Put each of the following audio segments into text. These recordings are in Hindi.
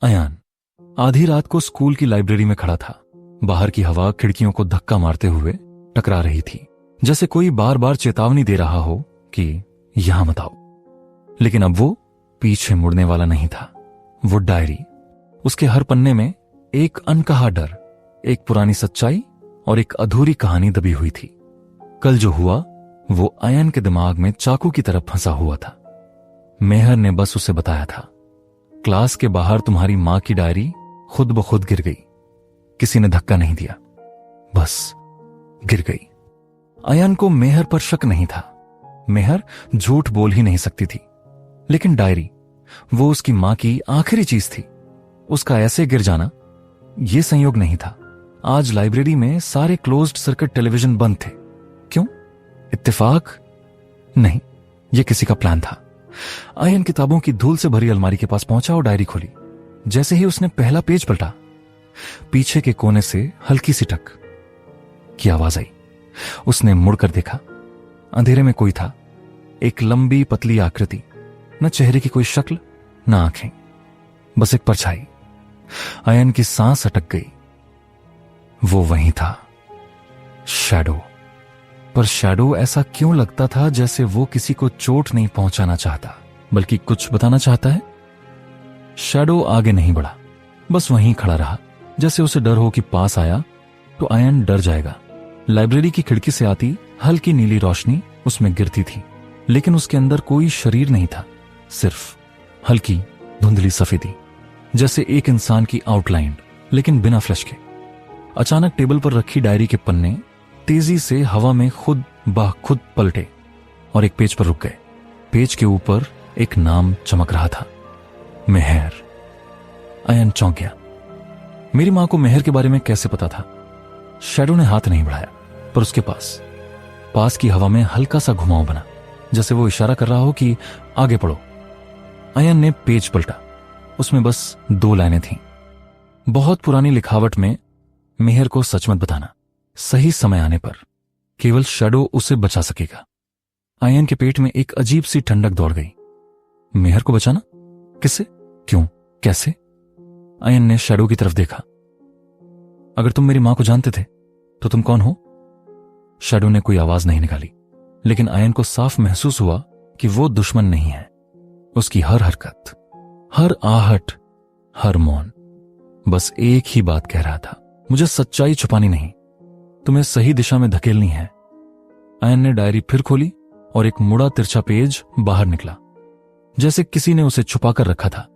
अयान आधी रात को स्कूल की लाइब्रेरी में खड़ा था। बाहर की हवा खिड़कियों को धक्का मारते हुए टकरा रही थी, जैसे कोई बार बार चेतावनी दे रहा हो कि यहां मत आओ। लेकिन अब वो पीछे मुड़ने वाला नहीं था। वो डायरी, उसके हर पन्ने में एक अनकहा डर, एक पुरानी सच्चाई और एक अधूरी कहानी दबी हुई थी। कल जो हुआ वो अयन के दिमाग में चाकू की तरफ फंसा हुआ था। मेहर ने बस उसे बताया था, क्लास के बाहर तुम्हारी मां की डायरी खुद ब खुद गिर गई। किसी ने धक्का नहीं दिया, बस गिर गई। अयन को मेहर पर शक नहीं था। मेहर झूठ बोल ही नहीं सकती थी। लेकिन डायरी, वो उसकी मां की आखिरी चीज थी। उसका ऐसे गिर जाना यह संयोग नहीं था। आज लाइब्रेरी में सारे क्लोज्ड सर्किट टेलीविजन बंद थे। क्यों? इत्तेफाक नहीं, यह किसी का प्लान था। अयन किताबों की धूल से भरी अलमारी के पास पहुंचा और डायरी खोली। जैसे ही उसने पहला पेज पलटा, पीछे के कोने से हल्की सी टक की आवाज आई। उसने मुड़कर देखा। अंधेरे में कोई था, एक लंबी पतली आकृति, न चेहरे की कोई शक्ल न आंखें, बस एक परछाई। अयन की सांस अटक गई। वो वहीं था, शैडो। पर शैडो ऐसा क्यों लगता था जैसे वो किसी को चोट नहीं पहुंचाना चाहता, बल्कि कुछ बताना चाहता है। शैडो आगे नहीं बढ़ा, बस वहीं खड़ा रहा, जैसे उसे डर हो कि पास आया तो अयन डर जाएगा। लाइब्रेरी की खिड़की से आती हल्की नीली रोशनी उसमें गिरती थी, लेकिन उसके अंदर कोई शरीर नहीं था, सिर्फ हल्की धुंधली सफेदी, जैसे एक इंसान की आउटलाइन, लेकिन बिना फ्लैश के। अचानक टेबल पर रखी डायरी के पन्ने तेजी से हवा में खुद ब खुद पलटे और एक पेज पर रुक गए। पेज के ऊपर एक नाम चमक रहा था, मेहर। अयन चौंक गया। मेरी मां को मेहर के बारे में कैसे पता था? शैडो ने हाथ नहीं बढ़ाया, पर उसके पास की हवा में हल्का सा घुमाव बना, जैसे वो इशारा कर रहा हो कि आगे पढ़ो। अयन ने पेज पलटा। उसमें बस 2 लाइनें थीं। बहुत पुरानी लिखावट में, मेहर को सच मत बताना, सही समय आने पर केवल शैडो उसे बचा सकेगा। अयन के पेट में एक अजीब सी ठंडक दौड़ गई। मेहर को बचाना? किससे? क्यों? कैसे? अयन ने शैडो की तरफ देखा। अगर तुम मेरी मां को जानते थे तो तुम कौन हो? शैडो ने कोई आवाज नहीं निकाली, लेकिन अयन को साफ महसूस हुआ कि वो दुश्मन नहीं है। उसकी हर हरकत, हर आहट, हर मौन बस एक ही बात कह रहा था, मुझे सच्चाई छुपानी नहीं, तुम्हें सही दिशा में धकेलनी है। अयन ने डायरी फिर खोली और एक मुड़ा तिरछा पेज बाहर निकला, जैसे किसी ने उसे छुपा कर रखा था।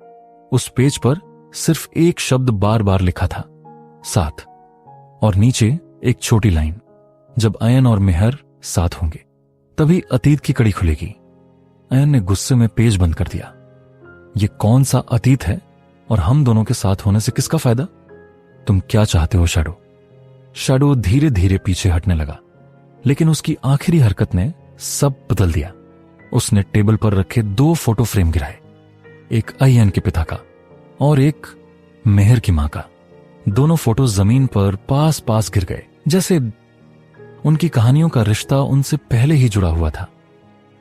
उस पेज पर सिर्फ एक शब्द बार बार लिखा था, साथ, और नीचे एक छोटी लाइन, जब अयन और मेहर साथ होंगे तभी अतीत की कड़ी खुलेगी। अयन ने गुस्से में पेज बंद कर दिया। ये कौन सा अतीत है और हम दोनों के साथ होने से किसका फायदा? तुम क्या चाहते हो शैडो? शैडो धीरे धीरे पीछे हटने लगा, लेकिन उसकी आखिरी हरकत ने सब बदल दिया। उसने टेबल पर रखे 2 फोटो फ्रेम गिराए, एक अयन के पिता का और एक मेहर की मां का। दोनों फोटो जमीन पर पास पास गिर गए, जैसे उनकी कहानियों का रिश्ता उनसे पहले ही जुड़ा हुआ था।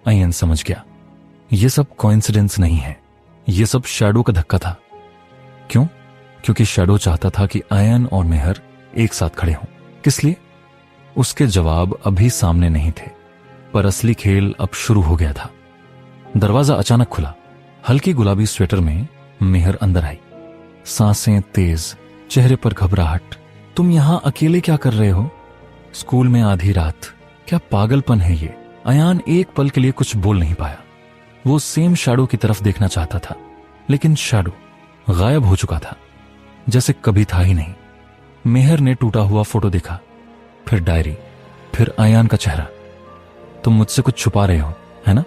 अयन समझ गया, यह सब कोइंसिडेंस नहीं है, यह सब शैडो का धक्का था। क्यों? क्योंकि शैडो चाहता था कि अयन और मेहर एक साथ खड़े हों। किस लिए? उसके जवाब अभी सामने नहीं थे, पर असली खेल अब शुरू हो गया था। दरवाजा अचानक खुला। हल्की गुलाबी स्वेटर में मेहर अंदर आई, सांसें तेज, चेहरे पर घबराहट। तुम यहां अकेले क्या कर रहे हो? स्कूल में आधी रात, क्या पागलपन है ये? अयान एक पल के लिए कुछ बोल नहीं पाया। वो सेम शैडो की तरफ देखना चाहता था, लेकिन शैडो गायब हो चुका था, जैसे कभी था ही नहीं। मेहर ने टूटा हुआ फोटो देखा, फिर डायरी, फिर अयान का चेहरा। तुम मुझसे कुछ छुपा रहे हो, है ना?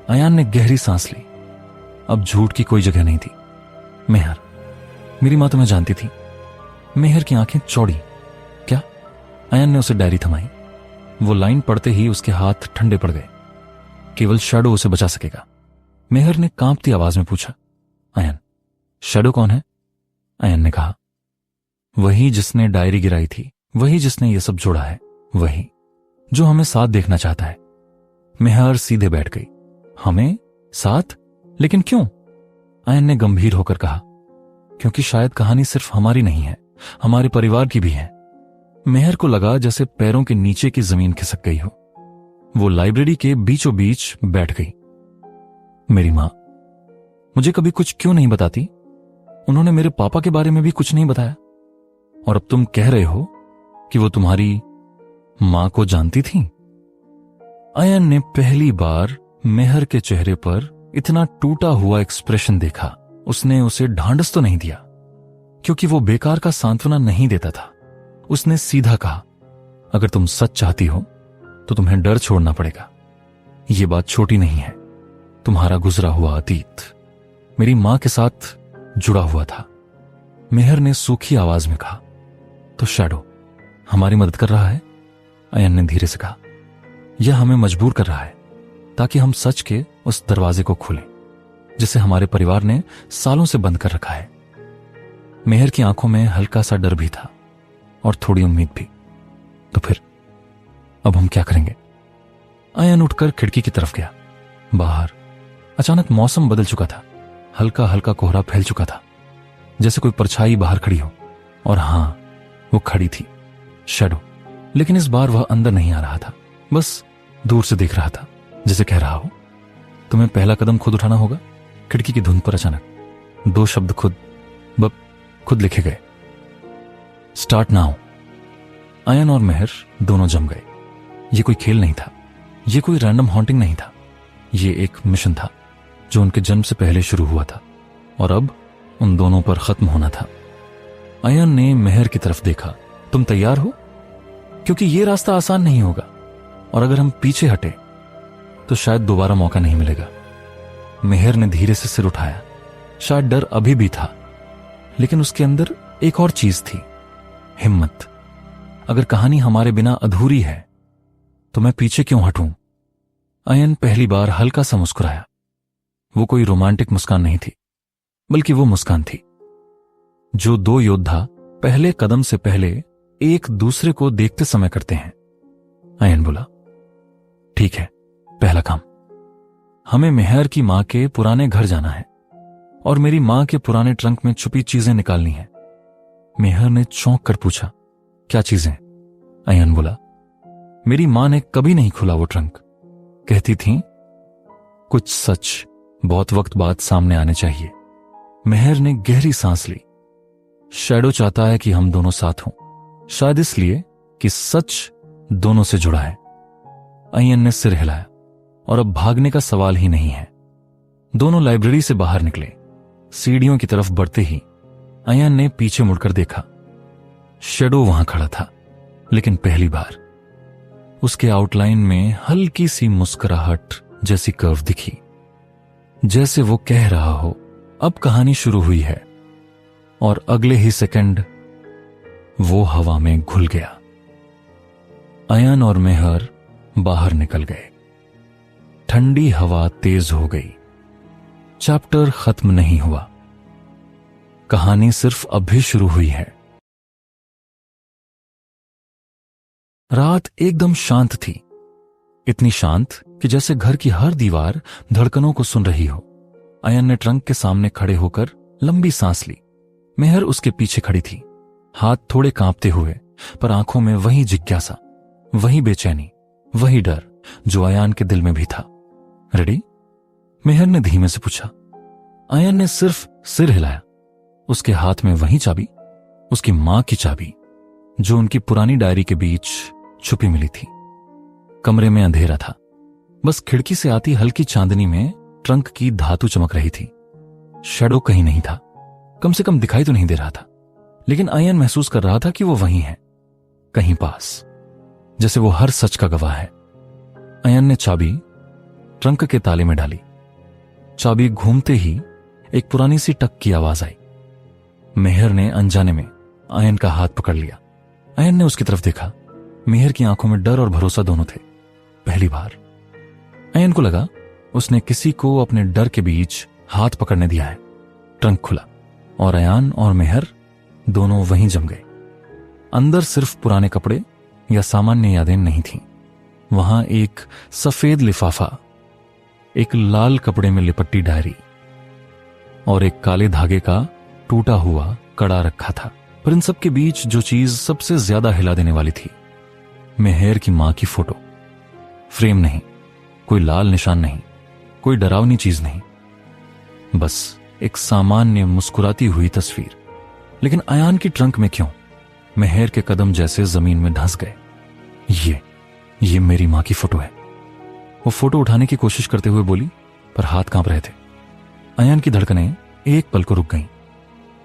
अयान ने गहरी सांस ली। अब झूठ की कोई जगह नहीं थी। मेहर, मेरी मां तुम्हें जानती थी। मेहर की आंखें चौड़ी। क्या? अयान ने उसे डायरी थमाई। वो लाइन पढ़ते ही उसके हाथ ठंडे पड़ गए। केवल शैडो उसे बचा सकेगा। मेहर ने कांपती आवाज में पूछा, अयन, शैडो कौन है? अयन ने कहा, वही जिसने डायरी गिराई थी, वही जिसने ये सब जोड़ा है, वही जो हमें साथ देखना चाहता है। मेहर सीधे बैठ गई। हमें साथ? लेकिन क्यों? अयन ने गंभीर होकर कहा, क्योंकि शायद कहानी सिर्फ हमारी नहीं है, हमारे परिवार की भी है। मेहर को लगा जैसे पैरों के नीचे की जमीन खिसक गई हो। वो लाइब्रेरी के बीचों बीच बैठ गई। मेरी मां मुझे कभी कुछ क्यों नहीं बताती? उन्होंने मेरे पापा के बारे में भी कुछ नहीं बताया, और अब तुम कह रहे हो कि वो तुम्हारी मां को जानती थी? अयन ने पहली बार मेहर के चेहरे पर इतना टूटा हुआ एक्सप्रेशन देखा। उसने उसे ढांढस तो नहीं दिया, क्योंकि वो बेकार का सांत्वना नहीं देता था। उसने सीधा कहा, अगर तुम सच चाहती हो तो तुम्हें डर छोड़ना पड़ेगा। ये बात छोटी नहीं है। तुम्हारा गुजरा हुआ अतीत मेरी मां के साथ जुड़ा हुआ था। मेहर ने सूखी आवाज में कहा, तो शैडो हमारी मदद कर रहा है? अयन ने धीरे से कहा, यह हमें मजबूर कर रहा है ताकि हम सच के उस दरवाजे को खोलें जिसे हमारे परिवार ने सालों से बंद कर रखा है। मेहर की आंखों में हल्का सा डर भी था और थोड़ी उम्मीद भी। तो फिर अब हम क्या करेंगे? अयन उठकर खिड़की की तरफ गया। बाहर अचानक मौसम बदल चुका था। हल्का हल्का कोहरा फैल चुका था, जैसे कोई परछाई बाहर खड़ी हो। और हां, वो खड़ी थी, शैडो। लेकिन इस बार वह अंदर नहीं आ रहा था, बस दूर से देख रहा था, जैसे कह रहा हो, तुम्हें पहला कदम खुद उठाना होगा। खिड़की की धुंध पर अचानक 2 शब्द खुद लिखे गए, स्टार्ट नाउ। अयन और मेहर दोनों जम गए। ये कोई खेल नहीं था, ये कोई रैंडम हॉन्टिंग नहीं था। ये एक मिशन था जो उनके जन्म से पहले शुरू हुआ था और अब उन दोनों पर खत्म होना था। अयन ने मेहर की तरफ देखा, तुम तैयार हो? क्योंकि ये रास्ता आसान नहीं होगा, और अगर हम पीछे हटे तो शायद दोबारा मौका नहीं मिलेगा। मेहर ने धीरे से सिर उठाया। शायद डर अभी भी था, लेकिन उसके अंदर एक और चीज थी, हिम्मत। अगर कहानी हमारे बिना अधूरी है तो मैं पीछे क्यों हटूं? अयन पहली बार हल्का सा मुस्कुराया। वो कोई रोमांटिक मुस्कान नहीं थी, बल्कि वो मुस्कान थी जो 2 योद्धा पहले कदम से पहले एक दूसरे को देखते समय करते हैं। अयन बोला, ठीक है, पहला काम, हमें मेहर की मां के पुराने घर जाना है और मेरी मां के पुराने ट्रंक में छुपी चीजें निकालनी है। मेहर ने चौंक कर पूछा, क्या चीजें? अयन बोला, मेरी मां ने कभी नहीं खुला वो ट्रंक। कहती थी कुछ सच बहुत वक्त बाद सामने आने चाहिए। मेहर ने गहरी सांस ली। शैडो चाहता है कि हम दोनों साथ हों, शायद इसलिए कि सच दोनों से जुड़ा है। अयन ने सिर हिलाया, और अब भागने का सवाल ही नहीं है। दोनों लाइब्रेरी से बाहर निकले। सीढ़ियों की तरफ बढ़ते ही अयन ने पीछे मुड़कर देखा। शैडो वहां खड़ा था, लेकिन पहली बार उसके आउटलाइन में हल्की सी मुस्कुराहट जैसी कर्व दिखी, जैसे वो कह रहा हो, अब कहानी शुरू हुई है। और अगले ही सेकंड वो हवा में घुल गया। अयन और मेहर बाहर निकल गए। ठंडी हवा तेज हो गई। चैप्टर खत्म नहीं हुआ, कहानी सिर्फ अभी शुरू हुई है। रात एकदम शांत थी, इतनी शांत कि जैसे घर की हर दीवार धड़कनों को सुन रही हो। अयन ने ट्रंक के सामने खड़े होकर लंबी सांस ली। मेहर उसके पीछे खड़ी थी, हाथ थोड़े कांपते हुए, पर आंखों में वही जिज्ञासा, वही बेचैनी, वही डर जो अयन के दिल में भी था। रेडी? मेहर ने धीमे से पूछा। अयन ने सिर्फ सिर हिलाया। उसके हाथ में वही चाबी, उसकी मां की चाबी, जो उनकी पुरानी डायरी के बीच छुपी मिली थी। कमरे में अंधेरा था, बस खिड़की से आती हल्की चांदनी में ट्रंक की धातु चमक रही थी। शैडो कहीं नहीं था, कम से कम दिखाई तो नहीं दे रहा था, लेकिन अयन महसूस कर रहा था कि वो वहीं है, कहीं पास, जैसे वो हर सच का गवाह है। अयन ने चाबी ट्रंक के ताले में डाली। चाबी घूमते ही एक पुरानी सी टक की आवाज आई। मेहर ने अनजाने में अयन का हाथ पकड़ लिया। अयन ने उसकी तरफ देखा। मेहर की आंखों में डर और भरोसा दोनों थे। पहली बार अयन को लगा उसने किसी को अपने डर के बीच हाथ पकड़ने दिया है। ट्रंक खुला और अयन और मेहर दोनों वहीं जम गए। अंदर सिर्फ पुराने कपड़े या सामान्य यादें नहीं थीं। वहां एक सफेद लिफाफा, एक लाल कपड़े में लिपटी डायरी और एक काले धागे का टूटा हुआ कड़ा रखा था। पर इन सब के बीच जो चीज सबसे ज्यादा हिला देने वाली थी, मेहर की मां की फोटो। फ्रेम नहीं, कोई लाल निशान नहीं, कोई डरावनी चीज नहीं, बस एक सामान्य मुस्कुराती हुई तस्वीर। लेकिन अयान की ट्रंक में क्यों? मेहर के कदम जैसे जमीन में धंस गए। ये मेरी मां की फोटो है। वो फोटो उठाने की कोशिश करते हुए बोली, पर हाथ कांप रहे थे। अयान की धड़कनें एक पल को रुक गईं।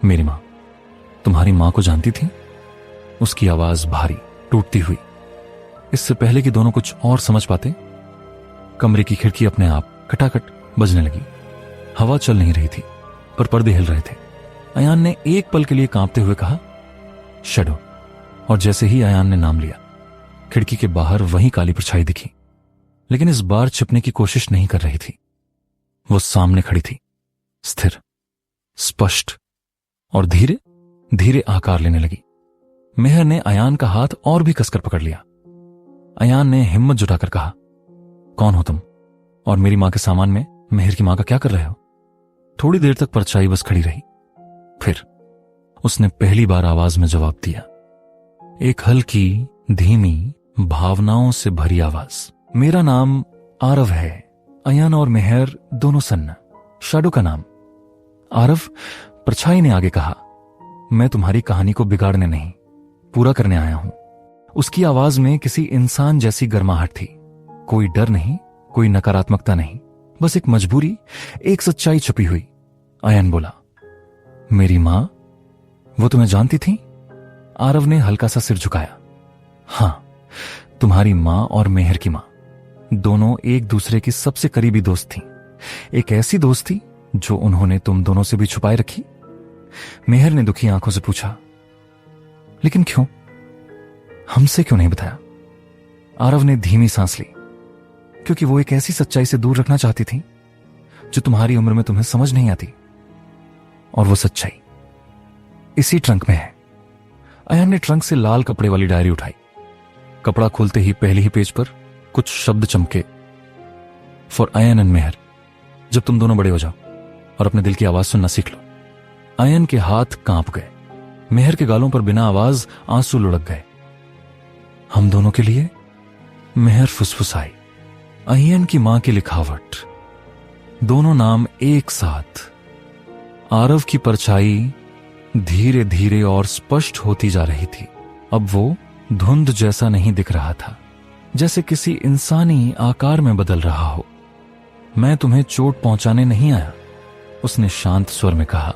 मेरी मां, तुम्हारी मां को जानती थी? उसकी आवाज भारी, टूटती हुई। इससे पहले कि दोनों कुछ और समझ पाते, कमरे की खिड़की अपने आप खटाखट बजने लगी। हवा चल नहीं रही थी, पर पर्दे हिल रहे थे। अयान ने एक पल के लिए कांपते हुए कहा, शैडो। और जैसे ही अयान ने नाम लिया, खिड़की के बाहर वही काली परछाई दिखी, लेकिन इस बार छिपने की कोशिश नहीं कर रही थी। वो सामने खड़ी थी, स्थिर, स्पष्ट, और धीरे धीरे आकार लेने लगी। मेहर ने अयान का हाथ और भी कसकर पकड़ लिया। अयान ने हिम्मत जुटाकर कहा, कौन हो तुम? और मेरी मां के सामान में मेहर की मां का क्या कर रहे हो? थोड़ी देर तक परछाई बस खड़ी रही। फिर उसने पहली बार आवाज में जवाब दिया, एक हल्की, धीमी, भावनाओं से भरी आवाज। मेरा नाम आरव है। अयान और मेहर दोनों सन्ना। शैडो का नाम। आरव, परछाई ने आगे कहा, मैं तुम्हारी कहानी को बिगाड़ने नहीं, पूरा करने आया हूं। उसकी आवाज में किसी इंसान जैसी गर्माहट थी। कोई डर नहीं, कोई नकारात्मकता नहीं, बस एक मजबूरी, एक सच्चाई छुपी हुई। अयान बोला, मेरी मां, वो तुम्हें जानती थी? आरव ने हल्का सा सिर झुकाया। हां, तुम्हारी मां और मेहर की मां दोनों एक दूसरे की सबसे करीबी दोस्त थीं। एक ऐसी दोस्ती जो उन्होंने तुम दोनों से भी छुपाए रखी। मेहर ने दुखी आंखों से पूछा, लेकिन क्यों? हमसे क्यों नहीं बताया? आरव ने धीमी सांस ली। क्योंकि वो एक ऐसी सच्चाई से दूर रखना चाहती थी जो तुम्हारी उम्र में तुम्हें समझ नहीं आती। और वो सच्चाई इसी ट्रंक में है। अयान ने ट्रंक से लाल कपड़े वाली डायरी उठाई। कपड़ा खोलते ही पहले ही पेज पर कुछ शब्द चमके, फॉर अयन एंड मेहर। जब तुम दोनों बड़े हो जाओ और अपने दिल की आवाज सुनना सीख लो। अयन के हाथ कांप गए। मेहर के गालों पर बिना आवाज आंसू लुढ़क गए। हम दोनों के लिए? मेहर फुसफुसाई। अयन की मां की लिखावट। दोनों नाम एक साथ। आरव की परछाई धीरे धीरे और स्पष्ट होती जा रही थी। अब वो धुंध जैसा नहीं दिख रहा था, जैसे किसी इंसानी आकार में बदल रहा हो। मैं तुम्हें चोट पहुंचाने नहीं आया, उसने शांत स्वर में कहा।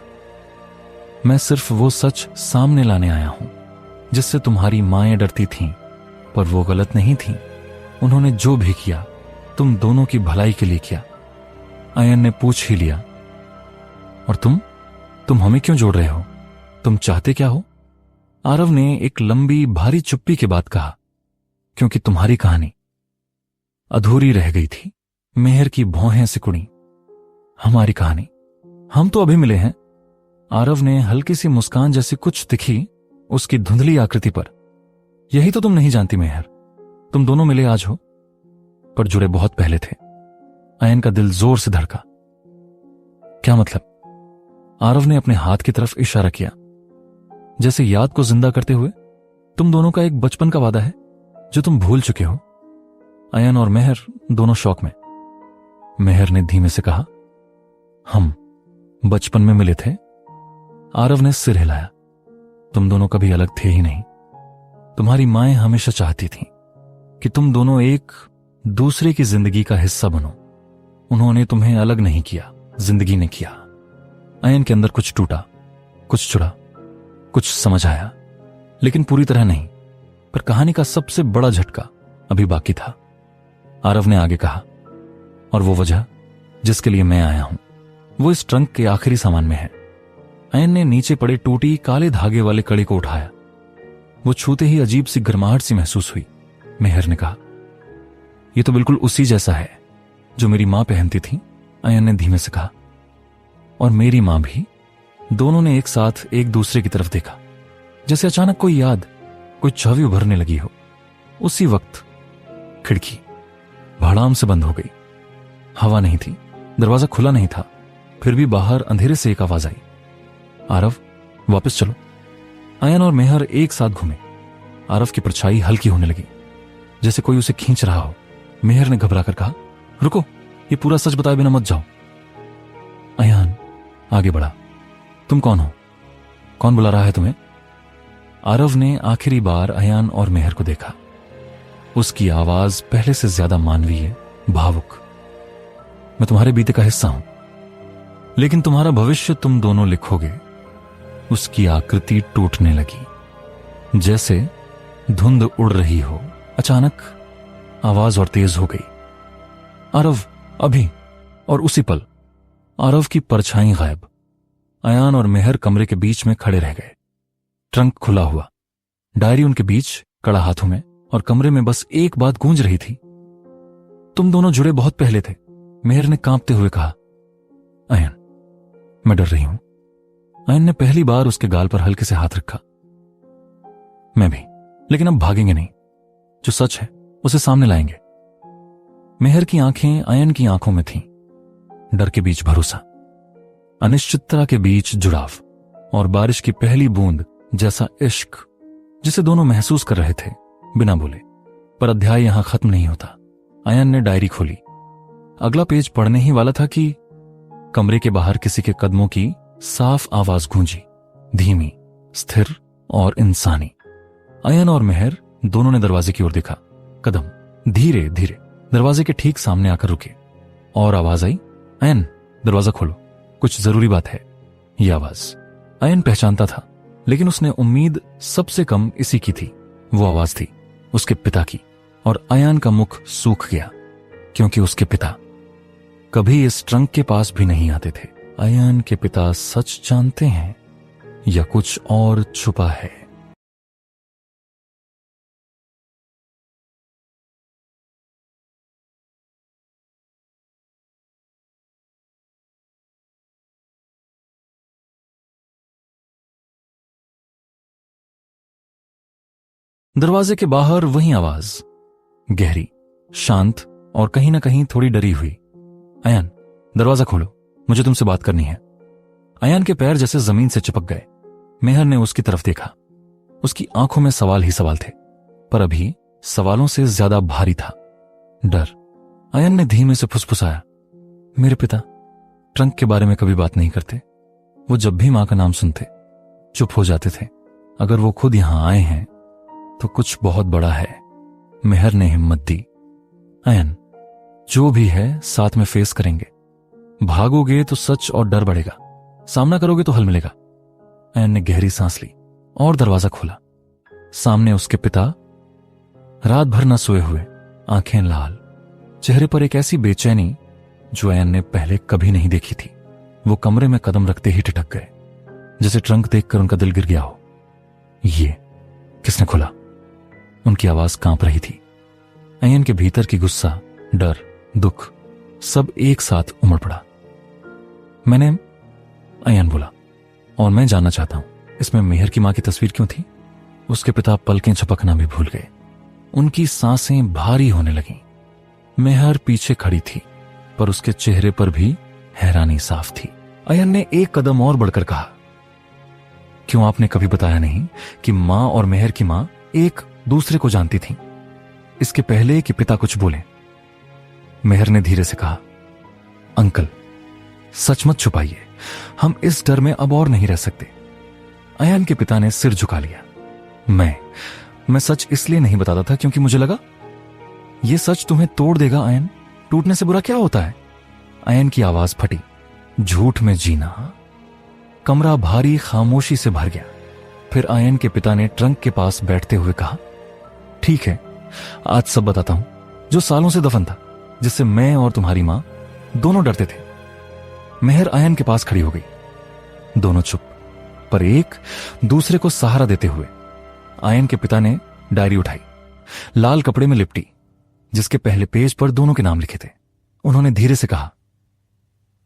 मैं सिर्फ वो सच सामने लाने आया हूं जिससे तुम्हारी माएं डरती थीं, पर वो गलत नहीं थीं। उन्होंने जो भी किया तुम दोनों की भलाई के लिए किया। अयन ने पूछ ही लिया, और तुम हमें क्यों जोड़ रहे हो? तुम चाहते क्या हो? आरव ने एक लंबी भारी चुप्पी के बाद कहा, क्योंकि तुम्हारी कहानी अधूरी रह गई थी। मेहर की भौहें सिकुड़ी। हमारी कहानी? हम तो अभी मिले हैं। आरव ने हल्की सी मुस्कान जैसी कुछ दिखी उसकी धुंधली आकृति पर। यही तो तुम नहीं जानती मेहर, तुम दोनों मिले आज हो, पर जुड़े बहुत पहले थे। अयन का दिल जोर से धड़का। क्या मतलब? आरव ने अपने हाथ की तरफ इशारा किया, जैसे याद को जिंदा करते हुए। तुम दोनों का एक बचपन का वादा है जो तुम भूल चुके हो। अयन और मेहर दोनों शौक में। मेहर ने धीमे से कहा, हम बचपन में मिले थे। आरव ने सिर हिलाया। तुम दोनों कभी अलग थे ही नहीं। तुम्हारी माएं हमेशा चाहती थीं कि तुम दोनों एक दूसरे की जिंदगी का हिस्सा बनो। उन्होंने तुम्हें अलग नहीं किया, जिंदगी ने किया। अयन के अंदर कुछ टूटा, कुछ चुरा, कुछ समझ आया, लेकिन पूरी तरह नहीं। पर कहानी का सबसे बड़ा झटका अभी बाकी था। आरव ने आगे कहा, और वो वजह जिसके लिए मैं आया हूं, वो इस ट्रंक के आखिरी सामान में है। अयन ने नीचे पड़े टूटी काले धागे वाले कड़ी को उठाया। वो छूते ही अजीब सी गर्माहट सी महसूस हुई। मेहर ने कहा, यह तो बिल्कुल उसी जैसा है जो मेरी मां पहनती थी। अयन ने धीमे से कहा, और मेरी मां भी। दोनों ने एक साथ एक दूसरे की तरफ देखा, जैसे अचानक कोई याद, कोई छवि उभरने लगी हो। उसी वक्त खिड़की भड़ाम से बंद हो गई। हवा नहीं थी, दरवाजा खुला नहीं था, फिर भी बाहर अंधेरे से एक आवाज आई, आरव, वापस चलो। अयन और मेहर एक साथ घूमे। आरव की परछाई हल्की होने लगी, जैसे कोई उसे खींच रहा हो। मेहर ने घबरा कर कहा, रुको, ये पूरा सच बताए बिना मत जाओ। अयन आगे बढ़ा, तुम कौन हो? कौन बुला रहा है तुम्हें? आरव ने आखिरी बार अयान और मेहर को देखा। उसकी आवाज पहले से ज्यादा मानवीय, भावुक। मैं तुम्हारे बीते का हिस्सा हूं, लेकिन तुम्हारा भविष्य तुम दोनों लिखोगे। उसकी आकृति टूटने लगी, जैसे धुंध उड़ रही हो। अचानक आवाज और तेज हो गई। आरव, अभी। और उसी पल आरव की परछाई गायब। अयान और मेहर कमरे के बीच में खड़े रह गए। ट्रंक खुला हुआ, डायरी उनके बीच, कड़ा हाथों में, और कमरे में बस एक बात गूंज रही थी। तुम दोनों जुड़े बहुत पहले थे, मेहर ने कांपते हुए कहा। अयन, मैं डर रही हूं। अयन ने पहली बार उसके गाल पर हल्के से हाथ रखा। मैं भी, लेकिन अब भागेंगे नहीं। जो सच है उसे सामने लाएंगे। मेहर की आंखें अयन की आंखों में थीं। डर के बीच भरोसा, अनिश्चितता के बीच जुड़ाव, और बारिश की पहली बूंद जैसा इश्क, जिसे दोनों महसूस कर रहे थे बिना बोले। पर अध्याय यहां खत्म नहीं होता। अयन ने डायरी खोली। अगला पेज पढ़ने ही वाला था कि कमरे के बाहर किसी के कदमों की साफ आवाज गूंजी, धीमी, स्थिर और इंसानी। अयन और मेहर दोनों ने दरवाजे की ओर देखा। कदम धीरे धीरे दरवाजे के ठीक सामने आकर रुके, और आवाज आई, अयन, दरवाजा खोलो, कुछ जरूरी बात है। यह आवाज अयन पहचानता था, लेकिन उसने उम्मीद सबसे कम इसी की थी। वो आवाज थी उसके पिता की, और अयन का मुख सूख गया, क्योंकि उसके पिता कभी इस ट्रंक के पास भी नहीं आते थे। अयन के पिता सच जानते हैं या कुछ और छुपा है? दरवाजे के बाहर वही आवाज, गहरी, शांत और कहीं ना कहीं थोड़ी डरी हुई। अयन, दरवाजा खोलो, मुझे तुमसे बात करनी है। अयन के पैर जैसे जमीन से चिपक गए। मेहर ने उसकी तरफ देखा। उसकी आंखों में सवाल ही सवाल थे, पर अभी सवालों से ज्यादा भारी था डर। अयन ने धीमे से फुसफुसाया, मेरे पिता ट्रंक के बारे में कभी बात नहीं करते। वो जब भी मां का नाम सुनते चुप हो जाते थे। अगर वो खुद यहां आए हैं तो कुछ बहुत बड़ा है। मेहर ने हिम्मत दी। अयन, जो भी है साथ में फेस करेंगे। भागोगे तो सच और डर बढ़ेगा, सामना करोगे तो हल मिलेगा। अयन ने गहरी सांस ली और दरवाजा खोला। सामने उसके पिता, रात भर न सोए हुए, आंखें लाल, चेहरे पर एक ऐसी बेचैनी जो अयन ने पहले कभी नहीं देखी थी। वो कमरे में कदम रखते ही ठिठक गए, जैसे ट्रंक देखकर उनका दिल गिर गया हो। ये किसने खोला? उनकी आवाज कांप रही थी। अयन के भीतर की गुस्सा, डर, दुख सब एक साथ उमड़ पड़ा। मैंने, अयन बोला, और मैं जानना चाहता हूं, इसमें मेहर की मां की तस्वीर क्यों थी? उसके पिता पलकें झपकना भी भूल गए। उनकी सांसें भारी होने लगीं। मेहर पीछे खड़ी थी, पर उसके चेहरे पर भी हैरानी साफ थी। अयन ने एक कदम और बढ़कर कहा, क्यों आपने कभी बताया नहीं कि मां और मेहर की मां एक दूसरे को जानती थीं, इसके पहले कि पिता कुछ बोले? मेहर ने धीरे से कहा, अंकल, सच मत छुपाइए, हम इस डर में अब और नहीं रह सकते। अयन के पिता ने सिर झुका लिया। मैं सच इसलिए नहीं बताता था क्योंकि मुझे लगा यह सच तुम्हें तोड़ देगा। अयन, टूटने से बुरा क्या होता है? अयन की आवाज फटी, झूठ में जीना। कमरा भारी खामोशी से भर गया। फिर अयन के पिता ने ट्रंक के पास बैठते हुए कहा, ठीक है, आज सब बताता हूं, जो सालों से दफन था, जिससे मैं और तुम्हारी मां दोनों डरते थे। मेहर अयन के पास खड़ी हो गई। दोनों चुप, पर एक दूसरे को सहारा देते हुए। अयन के पिता ने डायरी उठाई, लाल कपड़े में लिपटी, जिसके पहले पेज पर दोनों के नाम लिखे थे। उन्होंने धीरे से कहा,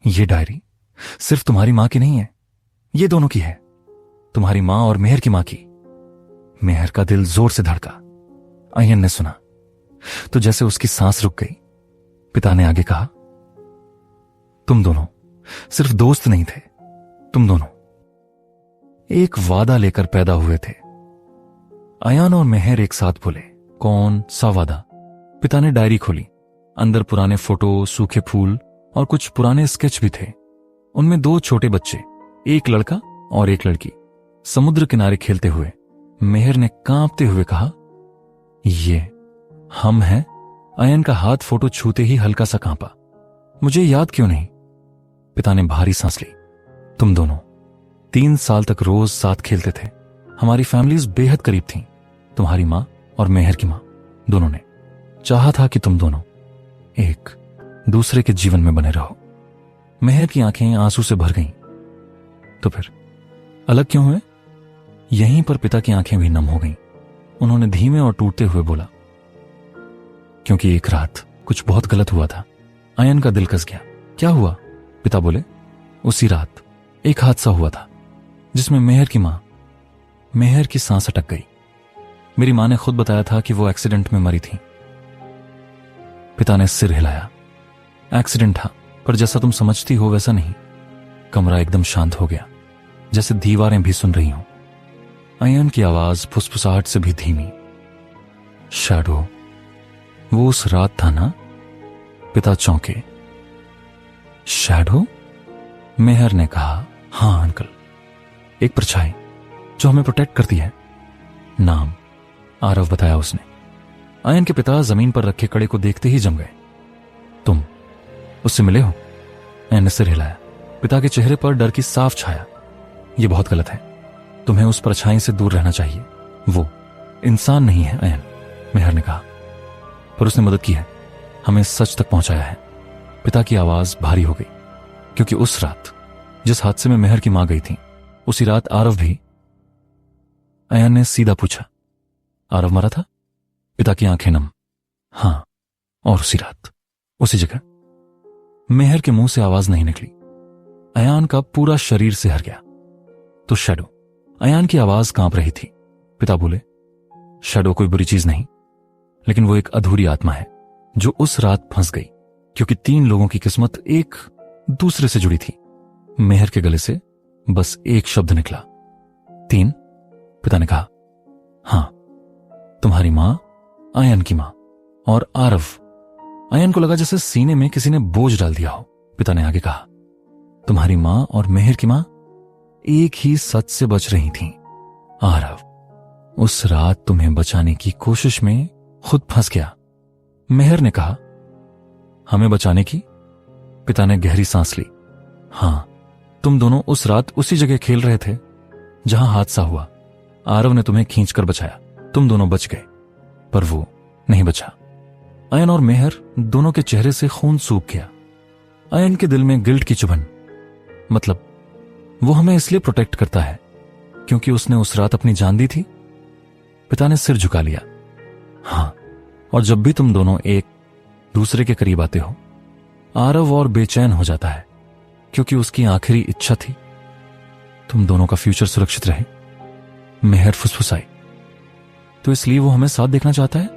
यह डायरी सिर्फ तुम्हारी मां की नहीं है, ये दोनों की है, तुम्हारी मां और मेहर की मां की। मेहर का दिल जोर से धड़का। अयन ने सुना तो जैसे उसकी सांस रुक गई। पिता ने आगे कहा, तुम दोनों सिर्फ दोस्त नहीं थे, तुम दोनों एक वादा लेकर पैदा हुए थे। अयान और मेहर एक साथ बोले, कौन सा वादा? पिता ने डायरी खोली। अंदर पुराने फोटो, सूखे फूल और कुछ पुराने स्केच भी थे। उनमें 2 छोटे बच्चे, एक लड़का और एक लड़की, समुद्र किनारे खेलते हुए। मेहर ने कांपते हुए कहा, ये हम हैं? अयन का हाथ फोटो छूते ही हल्का सा कांपा। मुझे याद क्यों नहीं? पिता ने भारी सांस ली। तुम दोनों 3 साल तक रोज साथ खेलते थे। हमारी फैमिलीज बेहद करीब थीं। तुम्हारी मां और मेहर की मां दोनों ने चाहा था कि तुम दोनों एक दूसरे के जीवन में बने रहो। मेहर की आंखें आंसू से भर गईं। तो फिर अलग क्यों हुए? यहीं पर पिता की आंखें भी नम हो गईं। उन्होंने धीमे और टूटते हुए बोला, क्योंकि एक रात कुछ बहुत गलत हुआ था। अयन का दिल कस गया। क्या हुआ? पिता बोले, उसी रात एक हादसा हुआ था जिसमें मेहर की सांस अटक गई। मेरी मां ने खुद बताया था कि वो एक्सीडेंट में मरी थी। पिता ने सिर हिलाया। एक्सीडेंट था, पर जैसा तुम समझती हो वैसा नहीं। कमरा एकदम शांत हो गया, जैसे दीवारें भी सुन रही हों। अयन की आवाज फुसफुसाहट से भी धीमी। शैडो, वो उस रात था ना? पिता चौंके। शैडो? मेहर ने कहा, हां अंकल, एक परछाई जो हमें प्रोटेक्ट करती है। नाम आरव बताया उसने। अयन के पिता जमीन पर रखे कड़े को देखते ही जम गए। तुम उससे मिले हो? अयन ने सिर हिलाया। पिता के चेहरे पर डर की साफ छाया। यह बहुत गलत है। तुम्हें उस परछाई से दूर रहना चाहिए। वो इंसान नहीं है अयन, मेहर ने कहा, पर उसने मदद की है, हमें सच तक पहुंचाया है। पिता की आवाज भारी हो गई, क्योंकि उस रात जिस हादसे में मेहर की मां गई थी, उसी रात आरव भी। अयन ने सीधा पूछा, आरव मरा था? पिता की आंखें नम। हां, और उसी रात उसी जगह। मेहर के मुंह से आवाज नहीं निकली। अयान का पूरा शरीर सिहर गया। तो शैडो? अयान की आवाज कांप रही थी। पिता बोले, शैडो कोई बुरी चीज नहीं, लेकिन वो एक अधूरी आत्मा है जो उस रात फंस गई, क्योंकि 3 लोगों की किस्मत एक दूसरे से जुड़ी थी। मेहर के गले से बस एक शब्द निकला, 3। पिता ने कहा, हां, तुम्हारी मां, अयन की मां और आरव। अयन को लगा जैसे सीने में किसी ने बोझ डाल दिया हो। पिता ने आगे कहा, तुम्हारी मां और मेहर की मां एक ही सच से बच रही थीं। आरव उस रात तुम्हें बचाने की कोशिश में खुद फंस गया। मेहर ने कहा, हमें बचाने की? पिता ने गहरी सांस ली। हां, तुम दोनों उस रात उसी जगह खेल रहे थे जहां हादसा हुआ। आरव ने तुम्हें खींचकर बचाया। तुम दोनों बच गए, पर वो नहीं बचा। अयन और मेहर दोनों के चेहरे से खून सूख गया। अयन के दिल में गिल्ट की चुभन। मतलब वो हमें इसलिए प्रोटेक्ट करता है क्योंकि उसने उस रात अपनी जान दी थी? पिता ने सिर झुका लिया। हां, और जब भी तुम दोनों एक दूसरे के करीब आते हो, आरव और बेचैन हो जाता है, क्योंकि उसकी आखिरी इच्छा थी तुम दोनों का फ्यूचर सुरक्षित रहे। मेहर फुसफुसाई, तो इसलिए वो हमें साथ देखना चाहता है?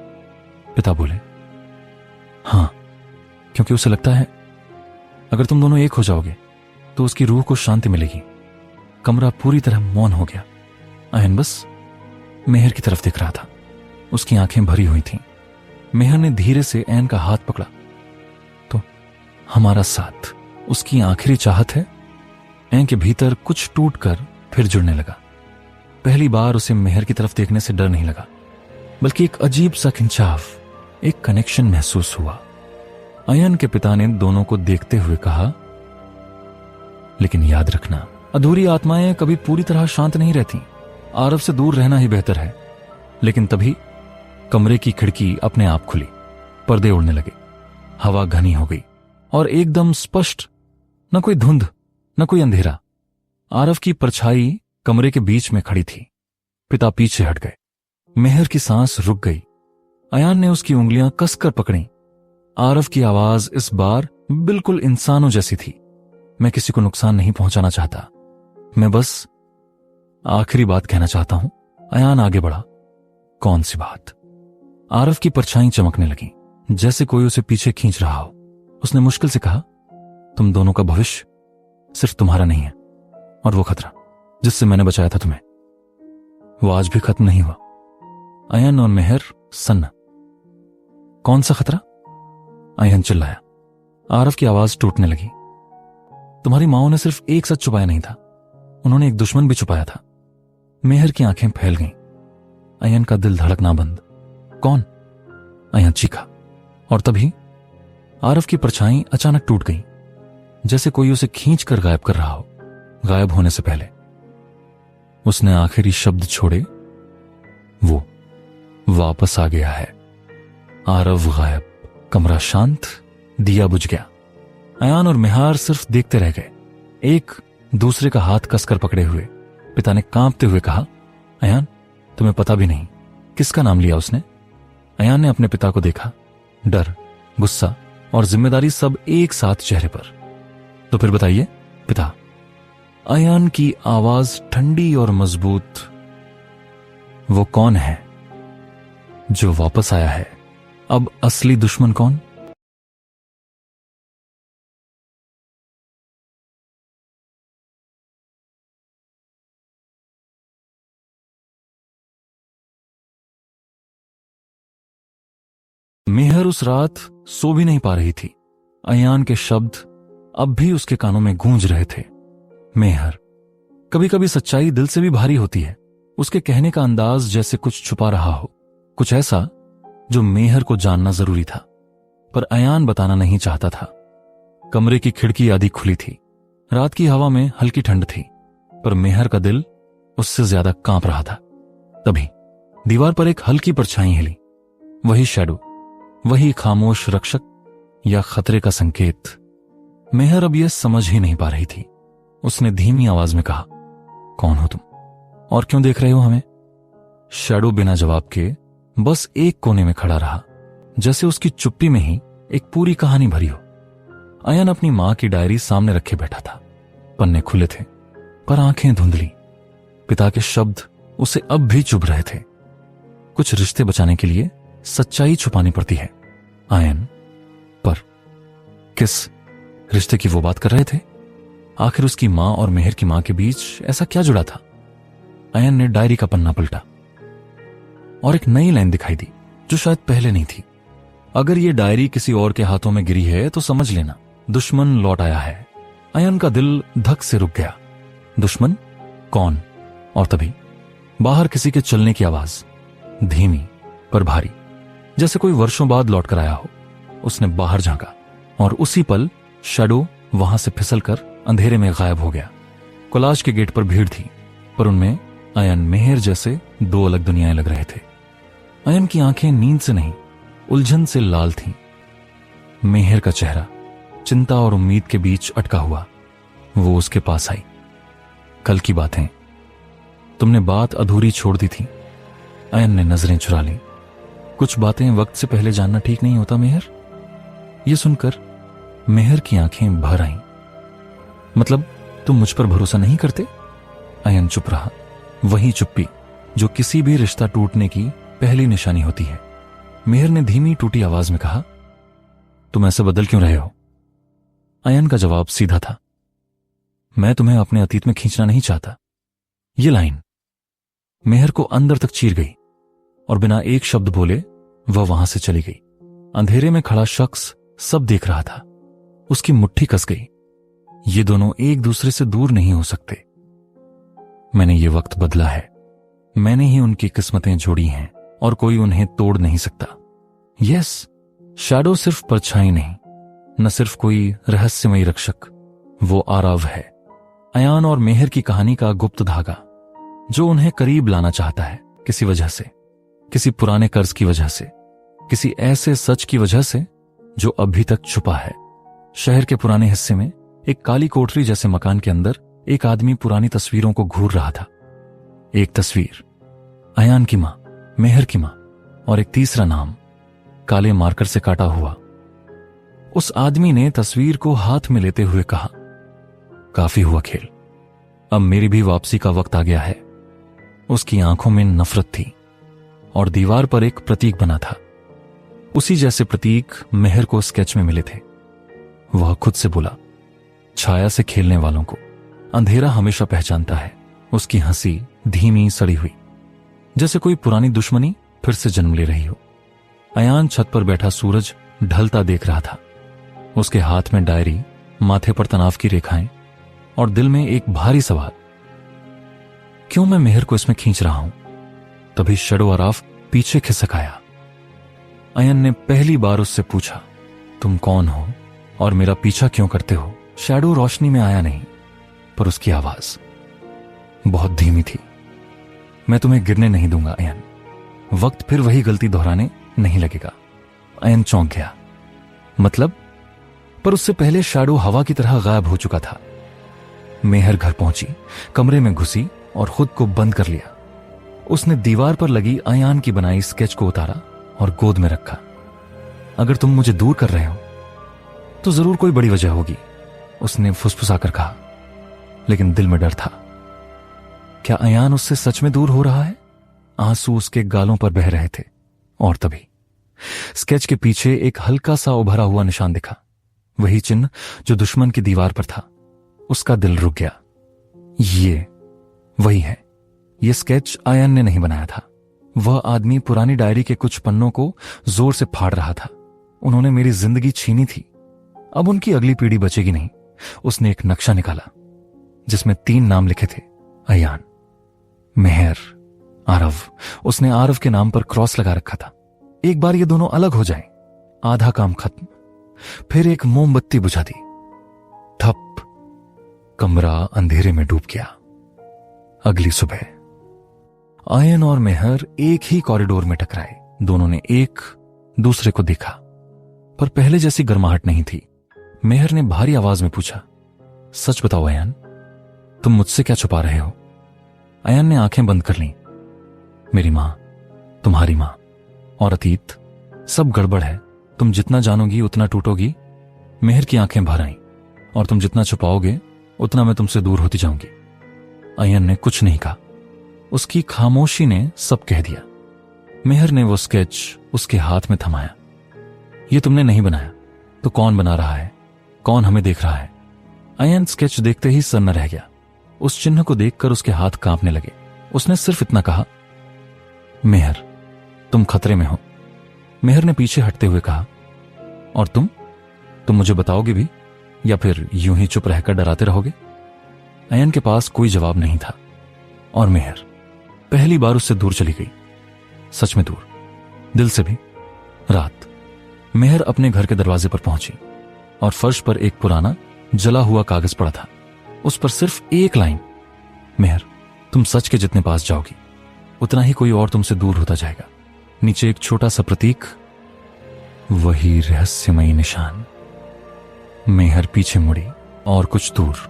पिता बोले, हां, क्योंकि उसे लगता है अगर तुम दोनों एक हो जाओगे तो उसकी रूह को शांति मिलेगी। कमरा पूरी तरह मौन हो गया। अयन बस मेहर की तरफ देख रहा था। उसकी आंखें भरी हुई थीं। मेहर ने धीरे से अयन का हाथ पकड़ा। तो हमारा साथ उसकी आखिरी चाहत है? अयन के भीतर कुछ टूटकर फिर जुड़ने लगा। पहली बार उसे मेहर की तरफ देखने से डर नहीं लगा, बल्कि एक अजीब सा खिंचाव, एक कनेक्शन महसूस हुआ। अयन के पिता ने दोनों को देखते हुए कहा, लेकिन याद रखना, अधूरी आत्माएं कभी पूरी तरह शांत नहीं रहती। आरव से दूर रहना ही बेहतर है। लेकिन तभी कमरे की खिड़की अपने आप खुली। पर्दे उड़ने लगे। हवा घनी हो गई और एकदम स्पष्ट, न कोई धुंध न कोई अंधेरा। आरव की परछाई कमरे के बीच में खड़ी थी। पिता पीछे हट गए। मेहर की सांस रुक गई। अयान ने उसकी उंगलियां कसकर पकड़ी। आरव की आवाज इस बार बिल्कुल इंसानों जैसी थी। मैं किसी को नुकसान नहीं पहुंचाना चाहता, मैं बस आखिरी बात कहना चाहता हूं। अयान आगे बढ़ा। कौन सी बात? आरव की परछाई चमकने लगी, जैसे कोई उसे पीछे खींच रहा हो। उसने मुश्किल से कहा, तुम दोनों का भविष्य सिर्फ तुम्हारा नहीं है, और वो खतरा जिससे मैंने बचाया था तुम्हें, वो आज भी खत्म नहीं हुआ। अयन और मेहर सन्न। कौन सा खतरा? अयन चिल्लाया। आरव की आवाज टूटने लगी। तुम्हारी माओ ने सिर्फ एक सच छुपाया नहीं था, उन्होंने एक दुश्मन भी छुपाया था। मेहर की आंखें फैल गईं। अयन का दिल धड़कना बंद। कौन? अयन चीखा। और तभी आरव की परछाई अचानक टूट गई, जैसे कोई उसे खींच कर गायब कर रहा हो। गायब होने से पहले उसने आखिरी शब्द छोड़े, वो वापस आ गया है। आरव गायब, कमरा शांत, दिया बुझ गया। अयान और मेहार सिर्फ देखते रह गए, एक दूसरे का हाथ कसकर पकड़े हुए। पिता ने कांपते हुए कहा, अयान, तुम्हें पता भी नहीं किसका नाम लिया उसने? अयान ने अपने पिता को देखा। डर, गुस्सा और जिम्मेदारी सब एक साथ चेहरे पर। तो फिर बताइए पिता। अयान की आवाज ठंडी और मजबूत। वो कौन है जो वापस आया है? अब असली दुश्मन कौन? मेहर उस रात सो भी नहीं पा रही थी। अयान के शब्द अब भी उसके कानों में गूंज रहे थे। मेहर। कभी कभी सच्चाई दिल से भी भारी होती है। उसके कहने का अंदाज जैसे कुछ छुपा रहा हो, कुछ ऐसा जो मेहर को जानना जरूरी था, पर अयान बताना नहीं चाहता था। कमरे की खिड़की आधी खुली थी। रात की हवा में हल्की ठंड थी, पर मेहर का दिल उससे ज्यादा कांप रहा था। तभी दीवार पर एक हल्की परछाई हिली। वही शैडो, वही खामोश रक्षक या खतरे का संकेत। मेहर अब यह समझ ही नहीं पा रही थी। उसने धीमी आवाज में कहा, कौन हो तुम और क्यों देख रहे हो हमें? शैडो बिना जवाब के बस एक कोने में खड़ा रहा, जैसे उसकी चुप्पी में ही एक पूरी कहानी भरी हो। अयन अपनी मां की डायरी सामने रखे बैठा था। पन्ने खुले थे, पर आंखें धुंधली। पिता के शब्द उसे अब भी चुभ रहे थे। कुछ रिश्ते बचाने के लिए सच्चाई छुपानी पड़ती है, अयन। पर किस रिश्ते की वो बात कर रहे थे? आखिर उसकी मां और मेहर की मां के बीच ऐसा क्या जुड़ा था? अयन ने डायरी का पन्ना पलटा और एक नई लाइन दिखाई दी जो शायद पहले नहीं थी। अगर ये डायरी किसी और के हाथों में गिरी है तो समझ लेना दुश्मन लौट आया है। अयन का दिल धक से रुक गया। दुश्मन कौन? और तभी बाहर किसी के चलने की आवाज, धीमी पर भारी, जैसे कोई वर्षों बाद लौट कर आया हो। उसने बाहर झांका और उसी पल शैडो वहां से फिसलकर अंधेरे में गायब हो गया। कोलाज के गेट पर भीड़ थी, पर उनमें अयन, मेहर जैसे दो अलग दुनियाएं लग रहे थे। अयन की आंखें नींद से नहीं, उलझन से लाल थीं। मेहर का चेहरा चिंता और उम्मीद के बीच अटका हुआ। वो उसके पास आई। कल की बातें, तुमने बात अधूरी छोड़ दी थी। अयन ने नजरें चुरा ली। कुछ बातें वक्त से पहले जानना ठीक नहीं होता मेहर। यह सुनकर मेहर की आंखें भर आईं। मतलब तुम मुझ पर भरोसा नहीं करते? अयन चुप रहा। वही चुप्पी जो किसी भी रिश्ता टूटने की पहली निशानी होती है। मेहर ने धीमी टूटी आवाज में कहा, तुम ऐसे बदल क्यों रहे हो? अयन का जवाब सीधा था, मैं तुम्हें अपने अतीत में खींचना नहीं चाहता। ये लाइन मेहर को अंदर तक चीर गई और बिना एक शब्द बोले वह वहां से चली गई। अंधेरे में खड़ा शख्स सब देख रहा था। उसकी मुट्ठी कस गई। ये दोनों एक दूसरे से दूर नहीं हो सकते। मैंने ये वक्त बदला है। मैंने ही उनकी किस्मतें जोड़ी हैं और कोई उन्हें तोड़ नहीं सकता। यस, शैडो सिर्फ परछाई नहीं, न सिर्फ कोई रहस्यमयी रक्षक, वो आरव है। अयान और मेहर की कहानी का गुप्त धागा जो उन्हें करीब लाना चाहता है, किसी वजह से, किसी पुराने कर्ज की वजह से, किसी ऐसे सच की वजह से जो अभी तक छुपा है। शहर के पुराने हिस्से में एक काली कोठरी जैसे मकान के अंदर एक आदमी पुरानी तस्वीरों को घूर रहा था। एक तस्वीर अयान की मां, मेहर की मां, और एक तीसरा नाम काले मार्कर से काटा हुआ। उस आदमी ने तस्वीर को हाथ में लेते हुए कहा, काफी हुआ खेल, अब मेरी भी वापसी का वक्त आ गया है। उसकी आंखों में नफरत थी और दीवार पर एक प्रतीक बना था। उसी जैसे प्रतीक मेहर को स्केच में मिले थे। वह खुद से बोला, छाया से खेलने वालों को अंधेरा हमेशा पहचानता है। उसकी हंसी धीमी सड़ी हुई, जैसे कोई पुरानी दुश्मनी फिर से जन्म ले रही हो। अयान छत पर बैठा सूरज ढलता देख रहा था। उसके हाथ में डायरी, माथे पर तनाव की रेखाएं और दिल में एक भारी सवाल, क्यों मैं मेहर को इसमें खींच रहा हूं? तभी शैडो आराफ पीछे खिसक आया। अयन ने पहली बार उससे पूछा, तुम कौन हो और मेरा पीछा क्यों करते हो? शैडो रोशनी में आया नहीं, पर उसकी आवाज बहुत धीमी थी। मैं तुम्हें गिरने नहीं दूंगा अयन, वक्त फिर वही गलती दोहराने नहीं लगेगा। अयन चौंक गया। मतलब? पर उससे पहले शैडो हवा की तरह गायब हो चुका था। मेहर घर पहुंची, कमरे में घुसी और खुद को बंद कर लिया। उसने दीवार पर लगी अयान की बनाई स्केच को उतारा और गोद में रखा। अगर तुम मुझे दूर कर रहे हो तो जरूर कोई बड़ी वजह होगी, उसने फुसफुसाकर कहा, लेकिन दिल में डर था। क्या अयान उससे सच में दूर हो रहा है? आंसू उसके गालों पर बह रहे थे और तभी स्केच के पीछे एक हल्का सा उभरा हुआ निशान दिखा, वही चिन्ह जो दुश्मन की दीवार पर था। उसका दिल रुक गया। ये वही है। यह स्केच अयन ने नहीं बनाया था। वह आदमी पुरानी डायरी के कुछ पन्नों को जोर से फाड़ रहा था। उन्होंने मेरी जिंदगी छीनी थी, अब उनकी अगली पीढ़ी बचेगी नहीं। उसने एक नक्शा निकाला जिसमें 3 नाम लिखे थे, अयान, मेहर, आरव। उसने आरव के नाम पर क्रॉस लगा रखा था। एक बार ये दोनों अलग हो जाएं, आधा काम खत्म। फिर एक मोमबत्ती बुझा दी। ठप, कमरा अंधेरे में डूब गया। अगली सुबह अयन और मेहर एक ही कॉरिडोर में टकराए। दोनों ने एक दूसरे को देखा, पर पहले जैसी गर्माहट नहीं थी। मेहर ने भारी आवाज में पूछा, सच बताओ अयन, तुम मुझसे क्या छुपा रहे हो? अयन ने आंखें बंद कर लीं। मेरी मां, तुम्हारी मां और अतीत, सब गड़बड़ है। तुम जितना जानोगी उतना टूटोगी। मेहर की आंखें भर आईं। और तुम जितना छुपाओगे उतना मैं तुमसे दूर होती जाऊंगी। अयन ने कुछ नहीं कहा। उसकी खामोशी ने सब कह दिया। मेहर ने वो स्केच उसके हाथ में थमाया। ये तुमने नहीं बनाया तो कौन बना रहा है? कौन हमें देख रहा है? अयन स्केच देखते ही सन्न रह गया। उस चिन्ह को देखकर उसके हाथ कांपने लगे। उसने सिर्फ इतना कहा, मेहर, तुम खतरे में हो। मेहर ने पीछे हटते हुए कहा, और तुम मुझे बताओगे भी या फिर यूं ही चुप रहकर डराते रहोगे? अयन के पास कोई जवाब नहीं था और मेहर पहली बार उससे दूर चली गई। सच में दूर, दिल से भी। रात मेहर अपने घर के दरवाजे पर पहुंची और फर्श पर एक पुराना जला हुआ कागज पड़ा था। उस पर सिर्फ एक लाइन, मेहर, तुम सच के जितने पास जाओगी उतना ही कोई और तुमसे दूर होता जाएगा। नीचे एक छोटा सा प्रतीक, वही रहस्यमयी निशान। मेहर पीछे मुड़ी और कुछ दूर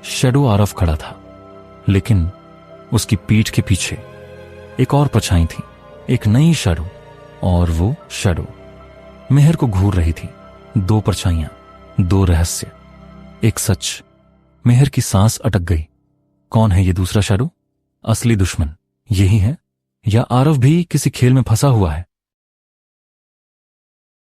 शैडो आरव खड़ा था, लेकिन उसकी पीठ के पीछे एक और परछाई थी, एक नई शैडो। और वो शैडो मेहर को घूर रही थी। 2 परछाइयां, 2 रहस्य, एक सच। मेहर की सांस अटक गई। कौन है ये दूसरा शैडो? असली दुश्मन यही है या आरव भी किसी खेल में फंसा हुआ है?